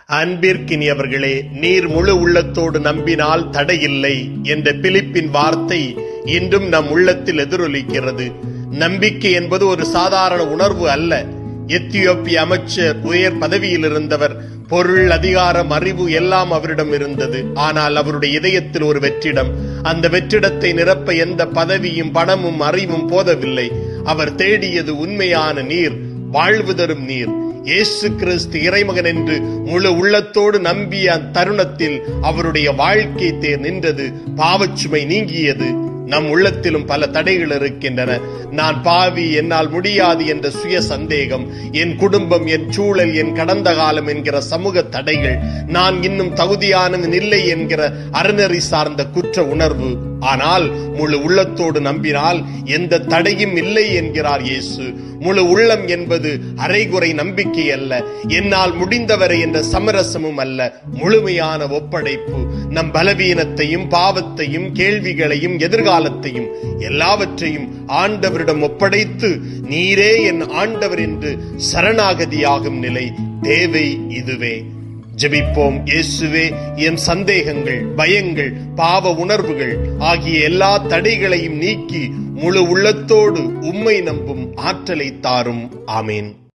அன்பிற்கினியவர்களே, நீர் முழு உள்ளத்தோடு நம்பினால் தடையில்லை என்ற பிலிப்பின் வார்த்தை இன்றும் நம் உள்ளத்தில் எதிரொலிக்கிறது. நம்பிக்கை என்பது ஒரு சாதாரண உணர்வு அல்ல. எத்தியோப்பிய அமைச்சர் உயர் பதவியில் இருந்தவர். பொருள், அதிகாரம், அறிவு எல்லாம் அவரிடம் இருந்தது. ஆனால் அவருடைய இதயத்தில் ஒரு வெற்றிடம். அந்த வெற்றிடத்தை நிரப்ப எந்த பதவியும் பணமும் அறிவும் போதவில்லை. அவர் தேடியது உண்மையான நீர், வாழ்வு தரும் நீர். இயேசு கிறிஸ்து இறைமகன் என்று முழு உள்ளத்தோடு நம்பிய தருணத்தில் அவருடைய வாழ்க்கை தேர் நின்றது. பாவச்சுமை நீங்கியது. நம் உள்ளத்திலும் பல தடைகள் இருக்கின்றன. நான் பாவி, என்னால் முடியாது என்ற சுய சந்தேகம், என் குடும்பம், என் சூழல், என் கடந்த காலம் என்கிற சமூக தடைகள், நான் இன்னும் தகுதியானவன் இல்லை என்கிற அறநெறி சார்ந்த குற்ற உணர்வு. ஆனால் முழு உள்ளத்தோடு நம்பினால் எந்த தடையும் இல்லை என்கிறார் இயேசு. முழு உள்ளம் என்பது அரைகுறை நம்பிக்கை அல்ல, என்னால் முடிந்தவரை என்ற சமரசமும் அல்ல, முழுமையான ஒப்படைப்பு. நம் பலவீனத்தையும், பாவத்தையும், கேள்விகளையும், எதிர்காலத்தையும் எல்லாவற்றையும் ஆண்டவரிடம் ஒப்படைத்து நீரே என் ஆண்டவர் என்று சரணாகதியாகும் நிலை தேவை. இதுவே ஜெபிப்போம். இயேசுவே, என் சந்தேகங்கள், பயங்கள், பாவ உணர்வுகள் ஆகிய எல்லா தடைகளையும் நீக்கி முழு உள்ளத்தோடு உம்மை நம்பும் ஆற்றலை தாரும். ஆமேன்.